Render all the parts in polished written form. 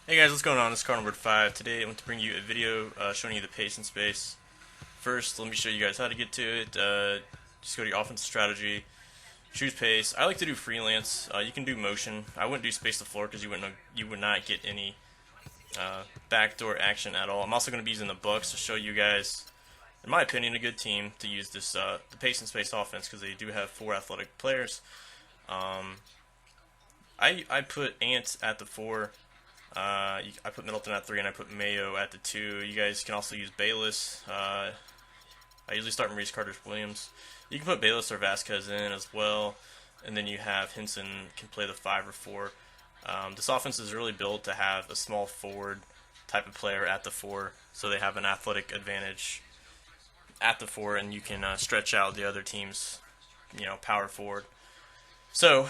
Hey guys, what's going on? This is card number 5. Today I want to bring you a video showing you the pace and space. First, let me show you guys how to get to it. Just go to your offensive strategy, choose pace. I like to do freelance. You can do motion. I wouldn't do space to floor because you would not get any backdoor action at all. I'm also going to be using the Bucks to show you guys, in my opinion, a good team to use this the pace and space offense because they do have 4 athletic players. I put Ant at the 4. I put Middleton at 3 and I put Mayo at the 2. You guys can also use Bayless. I usually start Maurice Carter-Williams. You can put Bayless or Vasquez in as well, and then you have Hinson can play the 5 or 4. This offense is really built to have a small forward type of player at the 4, so they have an athletic advantage at the 4, and you can stretch out the other team's, power forward. So,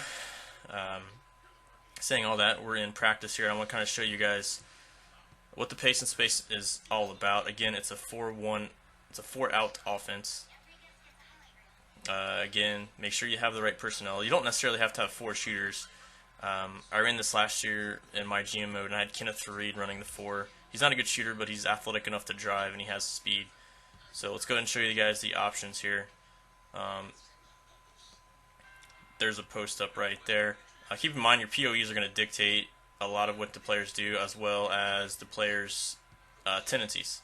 saying all that, we're in practice here. I want to kind of show you guys what the pace and space is all about. Again, it's a 4-1, it's a 4-out offense. Again, make sure you have the right personnel. You don't necessarily have to have 4 shooters. I ran this last year in my GM mode, and I had Kenneth Reed running the 4. He's not a good shooter, but he's athletic enough to drive, and he has speed. So let's go ahead and show you guys the options here. There's a post up right there. Keep in mind your POEs are going to dictate a lot of what the players do, as well as the players' tendencies.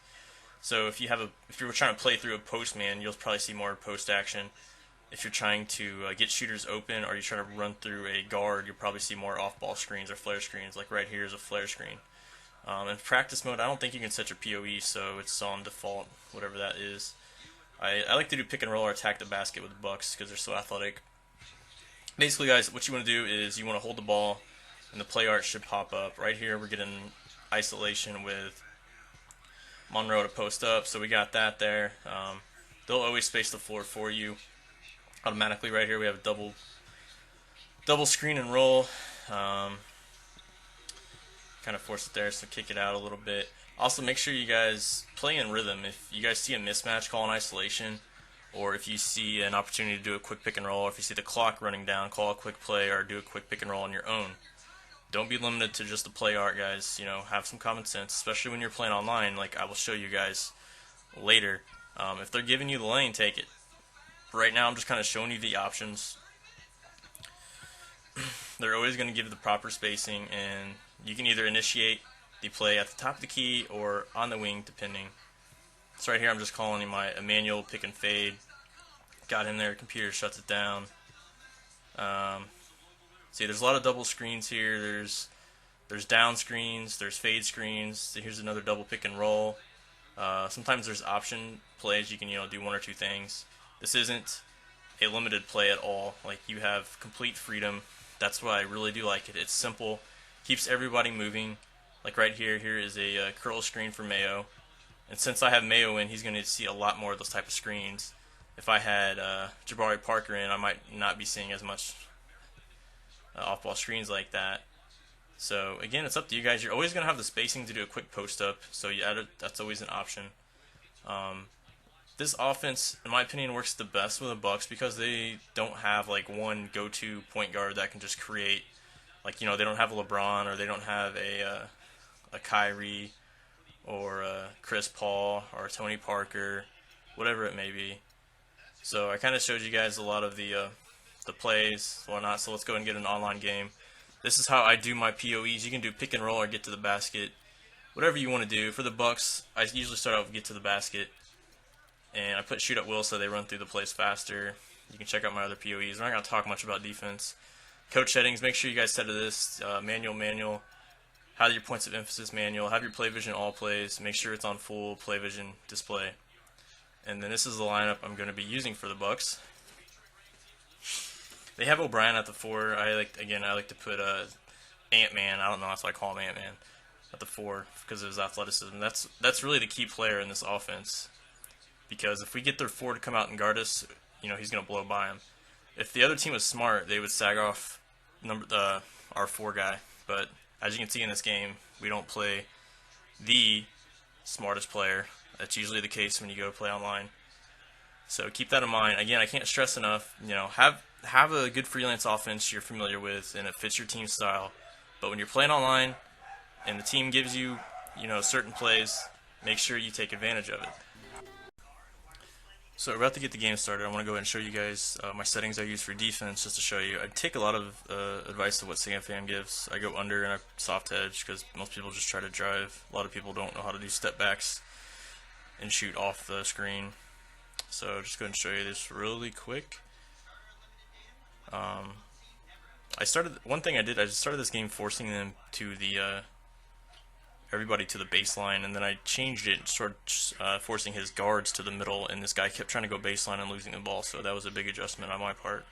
So if you're trying to play through a post man, you'll probably see more post action. If you're trying to get shooters open, or you're trying to run through a guard, you'll probably see more off-ball screens or flare screens. Like right here is a flare screen. In practice mode, I don't think you can set your POE, so it's on default, whatever that is. I like to do pick and roll or attack the basket with the Bucks because they're so athletic. Basically, guys, what you want to do is you want to hold the ball, and the play art should pop up. Right here, we're getting isolation with Monroe to post up, so we got that there. They'll always space the floor for you automatically. Right here, we have a double screen and roll. Kind of force it there, so kick it out a little bit. Also, make sure you guys play in rhythm. If you guys see a mismatch, call an isolation. Or if you see an opportunity to do a quick pick and roll, or if you see the clock running down, call a quick play or do a quick pick and roll on your own. Don't be limited to just the play art, guys. Have some common sense, especially when you're playing online, like I will show you guys later. If they're giving you the lane, take it. Right now, I'm just kind of showing you the options. They're always going to give the proper spacing, and you can either initiate the play at the top of the key or on the wing, depending. So right here, I'm just calling my manual pick and fade. Got in there, computer shuts it down. See, there's a lot of double screens here. There's down screens, there's fade screens. So here's another double pick and roll. Sometimes there's option plays. You can do 1 or 2 things. This isn't a limited play at all. Like, you have complete freedom. That's why I really do like it. It's simple, keeps everybody moving. Like right here, here is a curl screen for Mayo. And since I have Mayo in, he's going to see a lot more of those type of screens. If I had Jabari Parker in, I might not be seeing as much off-ball screens like that. So again, it's up to you guys. You're always going to have the spacing to do a quick post-up, so that's always an option. This offense, in my opinion, works the best with the Bucks because they don't have like one go-to point guard that can just create. Like, they don't have a LeBron, or they don't have a Kyrie, or Chris Paul, or Tony Parker, whatever it may be. So I kind of showed you guys a lot of the plays, whatnot. So let's go and get an online game. This is how I do my POEs. You can do pick and roll or get to the basket, whatever you want to do. For the Bucks, I usually start out with get to the basket, and I put shoot at will so they run through the plays faster. You can check out my other POEs. We're not going to talk much about defense. Coach settings, make sure you guys set to this manual. Have your points of emphasis manual. Have your play vision all plays. Make sure it's on full play vision display. And then this is the lineup I'm going to be using for the Bucks. They have O'Brien at the 4. I like to put Ant-Man. I don't know, that's why I call him Ant-Man at the 4 because of his athleticism. That's really the key player in this offense. Because if we get their 4 to come out and guard us, he's going to blow by him. If the other team was smart, they would sag off our 4 guy. But as you can see in this game, we don't play the smartest player. That's usually the case when you go play online. So keep that in mind. Again, I can't stress enough, have a good freelance offense you're familiar with and it fits your team style. But when you're playing online, and the team gives you, certain plays, make sure you take advantage of it. So we're about to get the game started. I want to go ahead and show you guys my settings I use for defense, just to show you. I take a lot of advice of what Pham gives. I go under and I soft edge because most people just try to drive. A lot of people don't know how to do step backs and shoot off the screen. So just go ahead and show you this really quick. One thing I did, I just started this game forcing them to the everybody to the baseline, and then I changed it, sort of forcing his guards to the middle, and this guy kept trying to go baseline and losing the ball, so that was a big adjustment on my part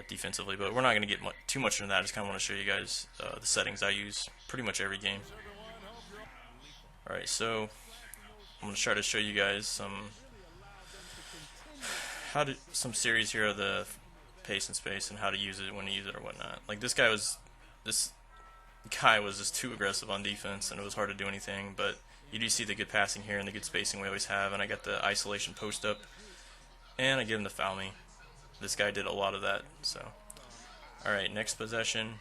defensively, but we're not going to get too much into that. I just kind of want to show you guys the settings I use pretty much every game. Alright, so I'm going to try to show you guys some series here of the pace and space and how to use it, when to use it or whatnot. Like this guy was just too aggressive on defense, and it was hard to do anything, but you do see the good passing here and the good spacing we always have, and I got the isolation post up, and I get him to foul me. This guy did a lot of that, so. Alright, next possession.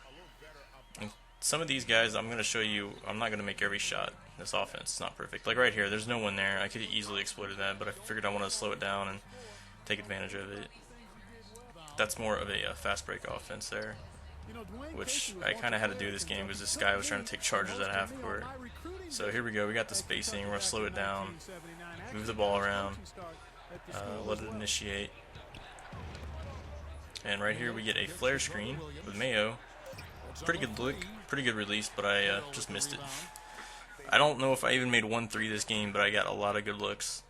And some of these guys, I'm going to show you, I'm not going to make every shot. This offense is not perfect. Like right here, there's no one there. I could have easily exploited that, but I figured I wanted to slow it down and take advantage of it. That's more of a fast break offense there, which I kind of had to do this game because this guy was trying to take charges at half court. So here we go, we got the spacing, we're going to slow it down, move the ball around, let it initiate. And right here we get a flare screen with Mayo. Pretty good look, pretty good release, but I just missed it. I don't know if I even made 1-3 this game, but I got a lot of good looks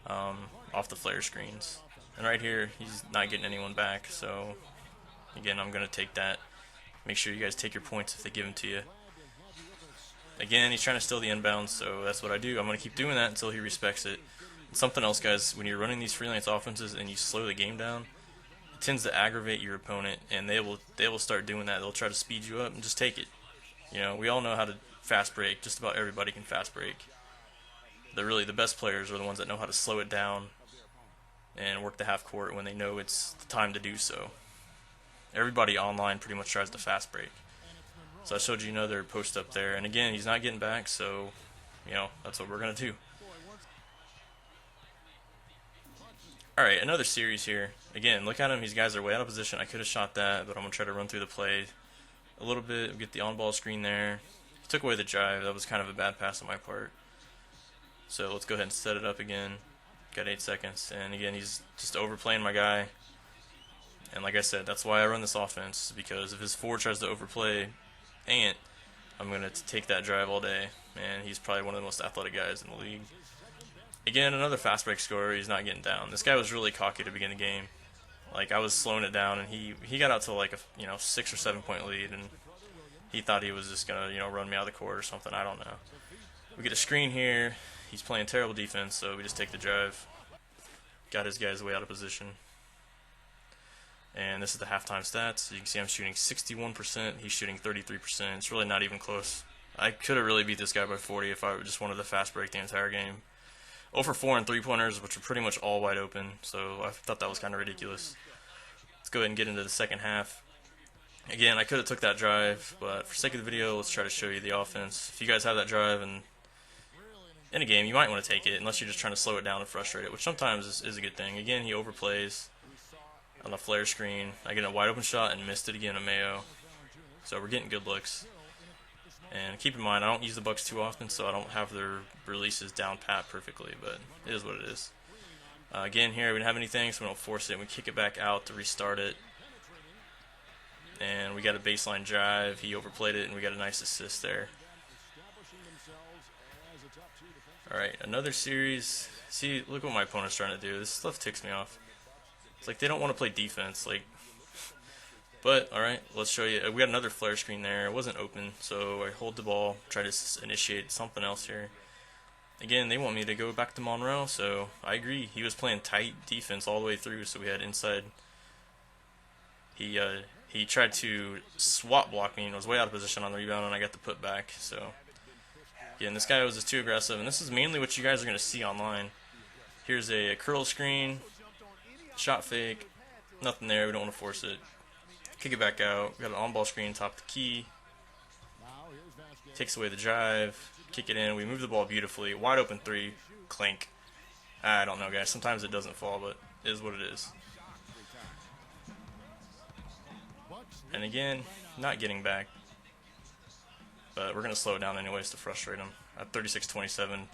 off the flare screens. And right here, he's not getting anyone back, so again, I'm going to take that. Make sure you guys take your points if they give them to you. Again, he's trying to steal the inbounds, so that's what I do. I'm going to keep doing that until he respects it. And something else, guys, when you're running these freelance offenses and you slow the game down, it tends to aggravate your opponent, and they will start doing that. They'll try to speed you up and just take it. We all know how to fast break. Just about everybody can fast break. The best players are the ones that know how to slow it down and work the half court when they know it's the time to do so. Everybody online pretty much tries to fast break. So I showed you another post up there, and again, he's not getting back, so that's what we're gonna do. Alright, another series here. Again, look at him, these guys are way out of position. I could have shot that, but I'm gonna try to run through the play a little bit, get the on-ball screen there. He took away the drive. That was kind of a bad pass on my part. So let's go ahead and set it up again. Got 8 seconds, and again, he's just overplaying my guy. And like I said, that's why I run this offense, because if his forward tries to overplay Ant, I'm going to take that drive all day. Man, he's probably one of the most athletic guys in the league. Again, another fast break scorer. He's not getting down. This guy was really cocky to begin the game. Like, I was slowing it down, and he got out to like a 6 or 7 point lead, and he thought he was just going to run me out of the court or something. I don't know. We get a screen here. He's playing terrible defense, so we just take the drive. Got his guys way out of position. And this is the halftime stats. You can see I'm shooting 61%. He's shooting 33%. It's really not even close. I could have really beat this guy by 40 if I just wanted to fast break the entire game. 0 for 4 on three-pointers, which are pretty much all wide open, so I thought that was kind of ridiculous. Let's go ahead and get into the second half. Again, I could have took that drive, but for sake of the video, let's try to show you the offense. If you guys have that drive and in a game, you might want to take it, unless you're just trying to slow it down and frustrate it, which sometimes is a good thing. Again, he overplays on the flare screen. I get a wide open shot and missed it again to Mayo. So we're getting good looks. And keep in mind, I don't use the Bucks too often, so I don't have their releases down pat perfectly, but it is what it is. Again, here we don't have anything, so we don't force it. We kick it back out to restart it. And we got a baseline drive. He overplayed it, and we got a nice assist there. Alright, another series. See, look what my opponent's trying to do. This stuff ticks me off. It's like they don't want to play defense. But, alright, let's show you. We got another flare screen there. It wasn't open, so I hold the ball, try to initiate something else here. Again, they want me to go back to Monroe, so I agree. He was playing tight defense all the way through, so we had inside. He tried to swap block me and was way out of position on the rebound, and I got the put back, so... Again, this guy was just too aggressive, and this is mainly what you guys are going to see online. Here's a curl screen, shot fake, nothing there, we don't want to force it. Kick it back out, we got an on-ball screen, top of the key. Takes away the drive, kick it in. We move the ball beautifully. Wide open three, clink. I don't know, guys. Sometimes it doesn't fall, but it is what it is. And again, not getting back. But we're going to slow it down anyways to frustrate him. At 36-27, I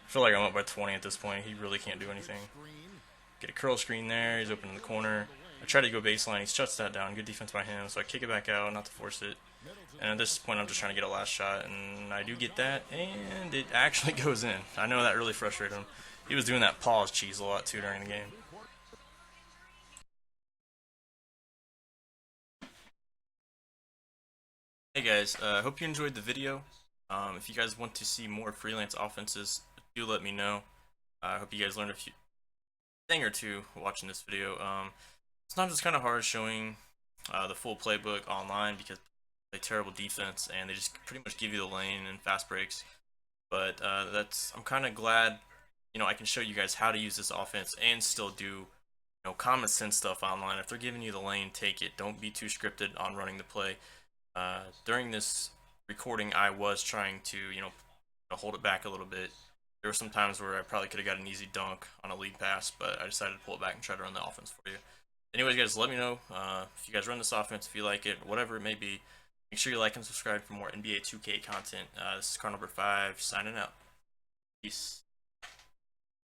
feel like I'm up by 20 at this point. He really can't do anything. Get a curl screen there. He's open in the corner. I try to go baseline. He shuts that down. Good defense by him. So I kick it back out, not to force it. And at this point, I'm just trying to get a last shot. And I do get that. And it actually goes in. I know that really frustrated him. He was doing that pause cheese a lot too during the game. Hey guys, I hope you enjoyed the video. If you guys want to see more freelance offenses, do let me know. I hope you guys learned a thing or two watching this video. Sometimes it's kind of hard showing the full playbook online because they terrible defense and they just pretty much give you the lane and fast breaks. But I'm kind of glad, I can show you guys how to use this offense and still do, common sense stuff online. If they're giving you the lane, take it. Don't be too scripted on running the play. During this recording, I was trying to, hold it back a little bit. There were some times where I probably could have got an easy dunk on a lead pass, but I decided to pull it back and try to run the offense for you. Anyways, guys, let me know if you guys run this offense, if you like it, whatever it may be. Make sure you like and subscribe for more NBA 2K content. This is car number 5, signing out. Peace.